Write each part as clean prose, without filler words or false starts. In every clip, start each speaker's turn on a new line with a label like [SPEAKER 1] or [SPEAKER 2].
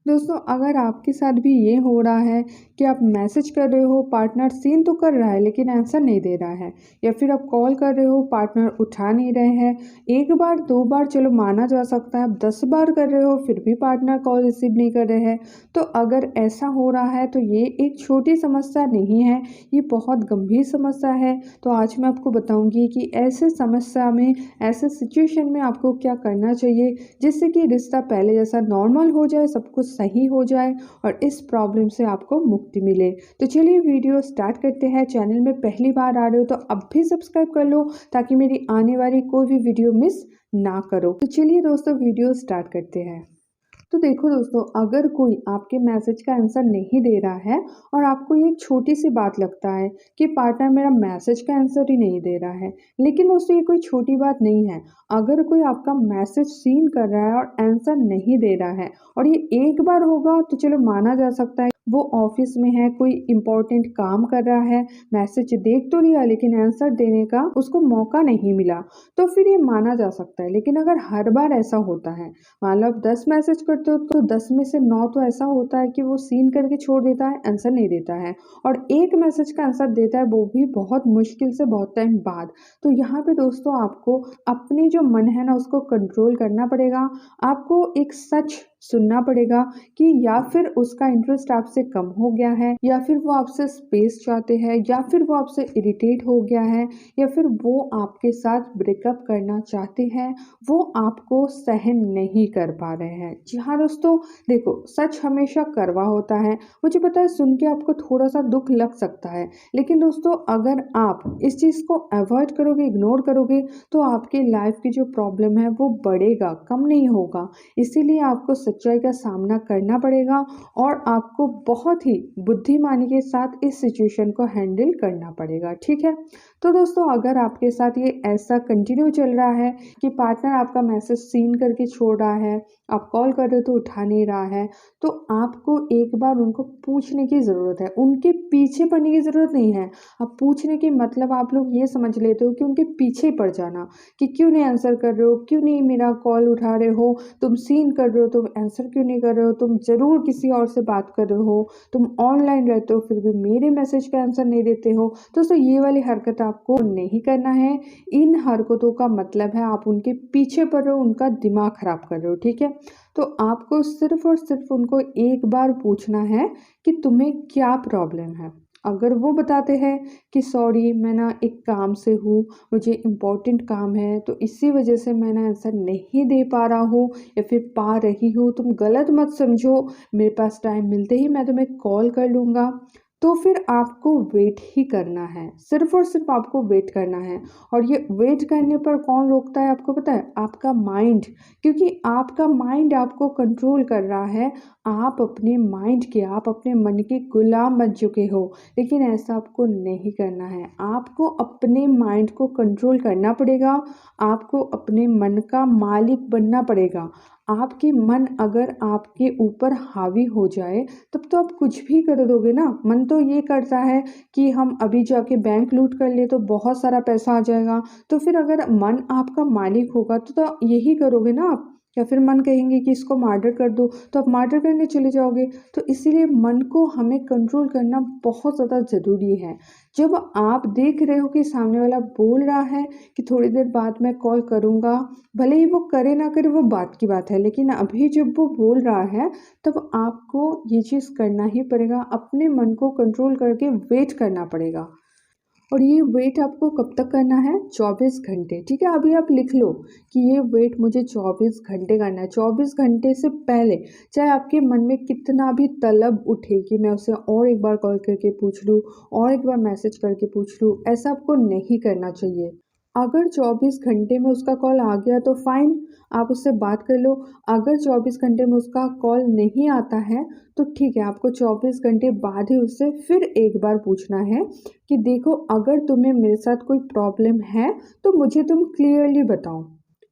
[SPEAKER 1] दोस्तों, अगर आपके साथ भी ये हो रहा है कि आप मैसेज कर रहे हो, पार्टनर सीन तो कर रहा है लेकिन आंसर नहीं दे रहा है, या फिर आप कॉल कर रहे हो, पार्टनर उठा नहीं रहे हैं, एक बार दो बार चलो माना जा सकता है, आप 10 बार कर रहे हो फिर भी पार्टनर कॉल रिसीव नहीं कर रहे हैं, तो अगर ऐसा हो रहा है तो ये एक छोटी समस्या नहीं है, ये बहुत गंभीर समस्या है। तो आज मैं आपको बताऊंगी कि ऐसे समस्या में, ऐसे सिचुएशन में आपको क्या करना चाहिए जिससे कि रिश्ता पहले जैसा नॉर्मल हो जाए, सब कुछ सही हो जाए और इस प्रॉब्लम से आपको मुक्ति मिले। तो चलिए वीडियो स्टार्ट करते हैं। चैनल में पहली बार आ रहे हो तो अब भी सब्सक्राइब कर लो ताकि मेरी आने वाली कोई भी वीडियो मिस ना करो। तो चलिए दोस्तों वीडियो स्टार्ट करते हैं। तो देखो दोस्तों, अगर कोई आपके मैसेज का आंसर नहीं दे रहा है और आपको ये एक छोटी सी बात लगता है कि पार्टनर मेरा मैसेज का आंसर ही नहीं दे रहा है, लेकिन दोस्तों ये कोई छोटी बात नहीं है। अगर कोई आपका मैसेज सीन कर रहा है और आंसर नहीं दे रहा है और ये एक बार होगा तो चलो माना जा सकता है वो ऑफिस में है, कोई इंपॉर्टेंट काम कर रहा है, मैसेज देख तो लिया लेकिन आंसर देने का उसको मौका नहीं मिला, तो फिर ये माना जा सकता है। लेकिन अगर हर बार ऐसा होता है, मान लो आप 10 मैसेज करते हो तो 10 में से 9 तो ऐसा होता है कि वो सीन करके छोड़ देता है, आंसर नहीं देता है, और एक मैसेज का आंसर देता है वो भी बहुत मुश्किल से बहुत टाइम बाद। तो यहाँ पे दोस्तों आपको अपनी जो मन है ना उसको कंट्रोल करना पड़ेगा। आपको एक सच सुनना पड़ेगा कि या फिर उसका इंटरेस्ट आपसे कम हो गया है, या फिर वो आपसे स्पेस चाहते हैं, या फिर वो आपसे इरिटेट हो गया है, या फिर वो आपके साथ ब्रेकअप करना चाहते हैं, वो आपको सहन नहीं कर पा रहे हैं। जी हाँ दोस्तों, देखो सच हमेशा कड़वा होता है। मुझे पता है सुन के आपको थोड़ा सा दुख लग सकता है, लेकिन दोस्तों अगर आप इस चीज़ को अवॉइड करोगे, इग्नोर करोगे, तो आपके लाइफ की जो प्रॉब्लम है वो बढ़ेगा, कम नहीं होगा। इसीलिए आपको सच्चाई का सामना करना पड़ेगा और आपको बहुत ही बुद्धिमानी के साथ इस सिचुएशन को हैंडल करना पड़ेगा, ठीक है। तो दोस्तों अगर आपके साथ ये ऐसा कंटिन्यू चल रहा है कि पार्टनर आपका मैसेज सीन करके छोड़ रहा है, आप कॉल कर रहे हो तो उठा नहीं रहा है, तो आपको एक बार उनको पूछने की ज़रूरत है। उनके पीछे पड़ने की ज़रूरत नहीं है। अब पूछने की मतलब आप लोग ये समझ लेते हो कि उनके पीछे पड़ जाना, कि क्यों नहीं आंसर कर रहे हो, क्यों नहीं मेरा कॉल उठा रहे हो, तुम सीन कर रहे हो, तुम आंसर क्यों नहीं कर रहे हो, तुम ज़रूर किसी और से बात कर रहे हो, तुम ऑनलाइन रहते हो फिर भी मेरे मैसेज का आंसर नहीं देते हो। दोस्तों ये वाली हरकत आपको नहीं करना है। इन हरकतों का मतलब है आप उनके पीछे पड़ रहे हो, उनका दिमाग खराब कर रहे हो, ठीक है। तो आपको सिर्फ और सिर्फ उनको एक बार पूछना है कि तुम्हें क्या प्रॉब्लम है। अगर वो बताते हैं कि सॉरी मैं ना एक काम से हूँ, मुझे इम्पोर्टेंट काम है तो इसी वजह से मैं ना आंसर नहीं दे पा रहा हूँ या फिर पा रही हूँ, तुम गलत मत समझो, मेरे पास टाइम मिलते ही मैं तुम्हें कॉल कर लूँगा, तो फिर आपको वेट ही करना है, सिर्फ और सिर्फ आपको वेट करना है। और ये वेट करने पर कौन रोकता है आपको पता है? आपका माइंड, क्योंकि आपका माइंड आपको कंट्रोल कर रहा है। आप अपने माइंड के, आप अपने मन के गुलाम बन चुके हो, लेकिन ऐसा आपको नहीं करना है। आपको अपने माइंड को कंट्रोल करना पड़ेगा, आपको अपने मन का मालिक बनना पड़ेगा। आपके मन अगर आपके ऊपर हावी हो जाए तब तो आप कुछ भी कर दोगे ना। मन तो ये करता है कि हम अभी जाके बैंक लूट कर ले तो बहुत सारा पैसा आ जाएगा, तो फिर अगर मन आपका मालिक होगा तो यही करोगे ना आप। या फिर मन कहेंगे कि इसको मर्डर कर दो तो आप मर्डर करने चले जाओगे। तो इसीलिए मन को हमें कंट्रोल करना बहुत ज़्यादा ज़रूरी है। जब आप देख रहे हो कि सामने वाला बोल रहा है कि थोड़ी देर बाद मैं कॉल करूँगा, भले ही वो करे ना करे वो बात की बात है, लेकिन अभी जब वो बोल रहा है तब आपको ये चीज़ करना ही पड़ेगा, अपने मन को कंट्रोल करके वेट करना पड़ेगा। और ये वेट आपको कब तक करना है? 24 घंटे, ठीक है। अभी आप लिख लो कि ये वेट मुझे 24 घंटे करना है। 24 घंटे से पहले चाहे आपके मन में कितना भी तलब उठे कि मैं उसे और एक बार कॉल करके पूछ लूँ, और एक बार मैसेज करके पूछ लूँ, ऐसा आपको नहीं करना चाहिए। अगर 24 घंटे में उसका कॉल आ गया तो फाइन, आप उससे बात कर लो। अगर 24 घंटे में उसका कॉल नहीं आता है तो ठीक है, आपको 24 घंटे बाद ही उससे फिर एक बार पूछना है कि देखो अगर तुम्हें मेरे साथ कोई प्रॉब्लम है तो मुझे तुम क्लियरली बताओ,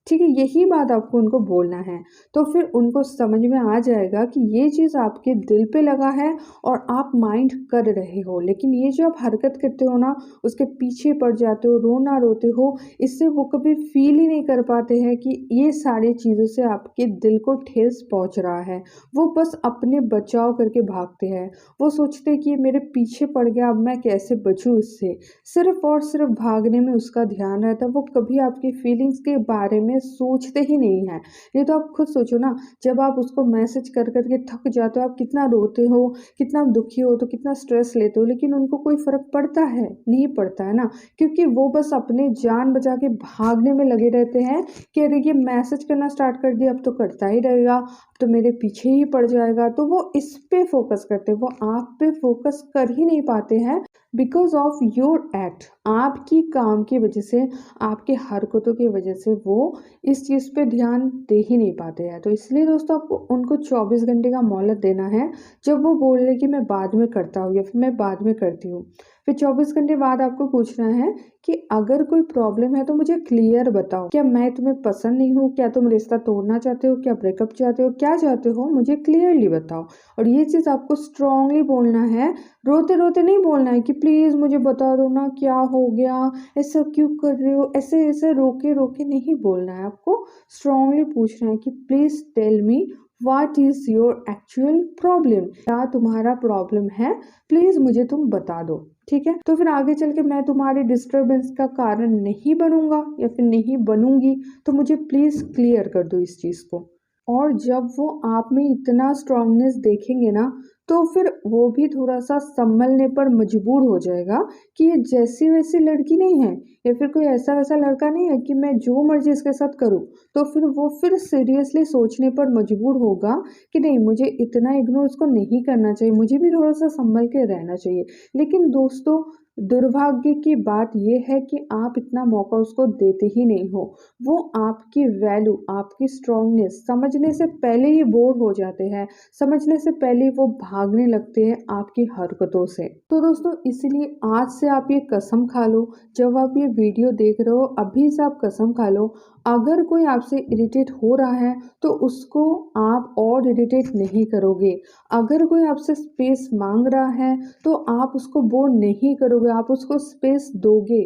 [SPEAKER 1] ठीक है, यही बात आपको उनको बोलना है। तो फिर उनको समझ में आ जाएगा कि ये चीज़ आपके दिल पे लगा है और आप माइंड कर रहे हो, लेकिन ये जो आप हरकत करते हो ना, उसके पीछे पड़ जाते हो, रोना रोते हो, इससे वो कभी फील ही नहीं कर पाते हैं कि ये सारी चीज़ों से आपके दिल को ठेस पहुंच रहा है। वो बस अपने बचाव करके भागते हैं। वो सोचते हैं कि ये मेरे पीछे पड़ गया, अब मैं कैसे बचूं इससे। सिर्फ और सिर्फ भागने में उसका ध्यान रहता है, वो कभी आपकी फीलिंग्स के बारे में सोचते ही नहीं है। ये तो आप खुद सोचो ना, जब आप उसको मैसेज कर कर के थक जाते हो, आप कितना रोते हो, कितना दुखी हो, तो कितना स्ट्रेस लेते हो, लेकिन उनको कोई फर्क पड़ता है? नहीं पड़ता है ना, क्योंकि वो बस अपने जान बचा के भागने में लगे रहते हैं कि अरे ये मैसेज करना स्टार्ट कर दिया, अब तो करता ही रहेगा, अब तो मेरे पीछे ही पड़ जाएगा। तो वो इस पे फोकस करते हैं, वो आप पे फोकस कर ही नहीं पाते हैं बिकॉज ऑफ योर एक्ट। आपकी काम की वजह से, आपके हरकतों की वजह से वो इस चीज़ पे ध्यान दे ही नहीं पाते हैं। तो इसलिए दोस्तों आपको उनको 24 घंटे का मोहलत देना है। जब वो बोल रहे कि मैं बाद में करता हूँ या फिर मैं बाद में करती हूँ, फिर 24 घंटे बाद आपको पूछना है कि अगर कोई प्रॉब्लम है तो मुझे क्लियर बताओ। क्या मैं तुम्हें पसंद नहीं हूँ? क्या तुम रिश्ता तोड़ना चाहते हो? क्या ब्रेकअप चाहते हो? क्या चाहते हो? मुझे क्लियरली बताओ। और ये चीज़ आपको स्ट्रांगली बोलना है, रोते रोते नहीं बोलना है कि प्लीज़ मुझे बता दो ना क्या हो गया, ऐसा क्यों कर रहे हो, ऐसे ऐसे रोके रोके नहीं बोलना है आपको। स्ट्रांगली पूछना है कि please tell me what is your actual problem. क्या तुम्हारा प्रॉब्लम है, प्लीज़ मुझे तुम बता दो। ठीक है, तो फिर आगे चल के मैं तुम्हारी डिस्टरबेंस का कारण नहीं बनूंगा या फिर नहीं बनूंगी, तो मुझे प्लीज़ क्लियर कर दो इस चीज़ को। और जब वो आप में इतना स्ट्रांगनेस देखेंगे ना, तो फिर वो भी थोड़ा-सा सँभलने पर मजबूर हो जाएगा कि ये जैसी-वैसी लड़की नहीं है या फिर कोई ऐसा-वैसा लड़का नहीं है कि मैं जो मर्ज़ी इसके साथ करूँ। तो फिर वो फिर सीरियसली सोचने पर मजबूर होगा कि नहीं, मुझे इतना इग्नोर इसको नहीं करना चाहिए, मुझे भी थोड़ा-सा सँभल के रहना चाहिए। लेकिन दोस्तों, दुर्भाग्य की बात ये है कि आप इतना मौका उसको देते ही नहीं हो। वो आपकी वैल्यू, आपकी स्ट्रांगनेस समझने से पहले ही बोर हो जाते हैं, समझने से पहले वो भागने लगते हैं आपकी हरकतों से। तो दोस्तों, इसीलिए आज से आप ये कसम खा लो, जब आप ये वीडियो देख रहे हो अभी से आप कसम खा लो, अगर कोई आपसे इरिटेट हो रहा है तो उसको आप और इरिटेट नहीं करोगे। अगर कोई आपसे स्पेस मांग रहा है तो आप उसको बोर नहीं करोगे, आप उसको स्पेस दोगे।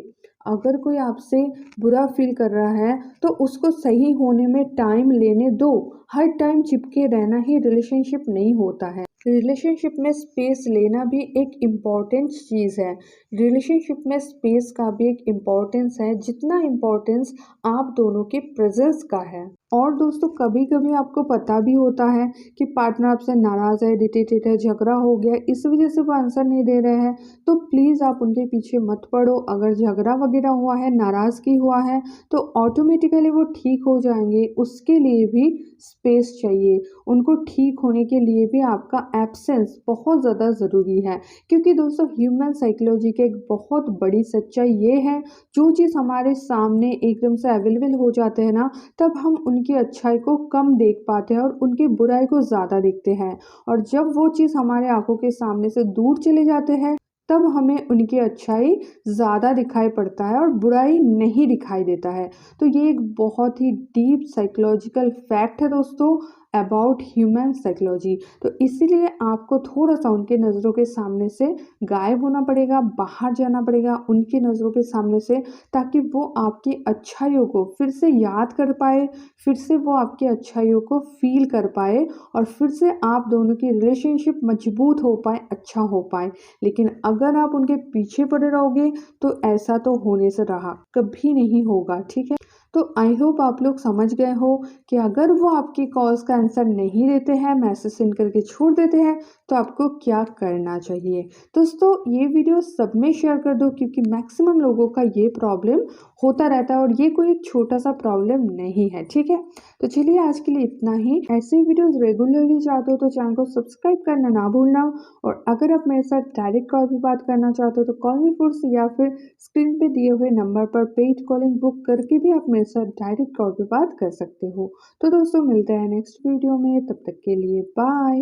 [SPEAKER 1] अगर कोई आपसे बुरा फील कर रहा है तो उसको सही होने में टाइम लेने दो। हर टाइम चिपके रहना ही रिलेशनशिप नहीं होता है। रिलेशनशिप में स्पेस लेना भी एक इम्पॉर्टेंट चीज़ है। रिलेशनशिप में स्पेस का भी एक इम्पॉर्टेंस है, जितना इम्पॉर्टेंस आप दोनों के प्रेजेंस का है। और दोस्तों, कभी कभी आपको पता भी होता है कि पार्टनर आपसे नाराज़ है, इरिटेटेड है, झगड़ा हो गया, इस वजह से वो आंसर नहीं दे रहे हैं, तो प्लीज़ आप उनके पीछे मत पड़ो। अगर झगड़ा वगैरह हुआ है, नाराज़गी हुआ है, तो ऑटोमेटिकली वो ठीक हो जाएंगे। उसके लिए भी स्पेस चाहिए, उनको ठीक होने के लिए भी आपका एब्सेंस बहुत ज़्यादा ज़रूरी है। क्योंकि दोस्तों, ह्यूमन साइकोलॉजी की एक बहुत बड़ी सच्चाई ये है, जो चीज़ हमारे सामने एकदम से अवेलेबल हो जाते हैं ना, तब हम उनकी अच्छाई को कम देख पाते हैं और उनकी बुराई को ज़्यादा देखते हैं। और जब वो चीज़ हमारे आंखों के सामने से दूर चले जाते हैं, तब हमें उनकी अच्छाई ज़्यादा दिखाई पड़ता है और बुराई नहीं दिखाई देता है। तो ये एक बहुत ही डीप साइकोलॉजिकल फैक्ट है दोस्तों, अबाउट ह्यूमन साइकोलॉजी। तो इसीलिए आपको थोड़ा-सा उनके नज़रों के सामने से गायब होना पड़ेगा, बाहर जाना पड़ेगा उनकी नज़रों के सामने से, ताकि वो आपकी अच्छाइयों को फिर से याद कर पाए, फिर से वो आपकी अच्छाइयों को फ़ील कर पाए और फिर से आप दोनों की रिलेशनशिप मजबूत हो पाए, अच्छा हो पाए। लेकिन अगर आप उनके पीछे पड़े रहोगे तो ऐसा तो होने से रहा कभी नहीं होगा। ठीक है, तो आई होप आप लोग समझ गए हो कि अगर वो आपकी कॉल्स का आंसर नहीं देते हैं, मैसेज सेंड करके छोड़ देते हैं, तो आपको क्या करना चाहिए। दोस्तों, ये वीडियो सब में शेयर कर दो, क्योंकि मैक्सिमम लोगों का ये प्रॉब्लम होता रहता है और ये कोई एक छोटा सा प्रॉब्लम नहीं है। ठीक है, तो चलिए आज के लिए इतना ही। ऐसे वीडियोस रेगुलरली चाहते हो तो चैनल को सब्सक्राइब करना ना भूलना। और अगर आप मेरे साथ डायरेक्ट कॉल पर बात करना चाहते हो तो कॉल मी फॉर या फिर स्क्रीन पे दिए हुए नंबर पर पेड कॉलिंग बुक करके भी आप मेरे साथ डायरेक्ट कॉल पे बात कर सकते हो। तो दोस्तों, मिलते हैं नेक्स्ट वीडियो में, तब तक के लिए बाय।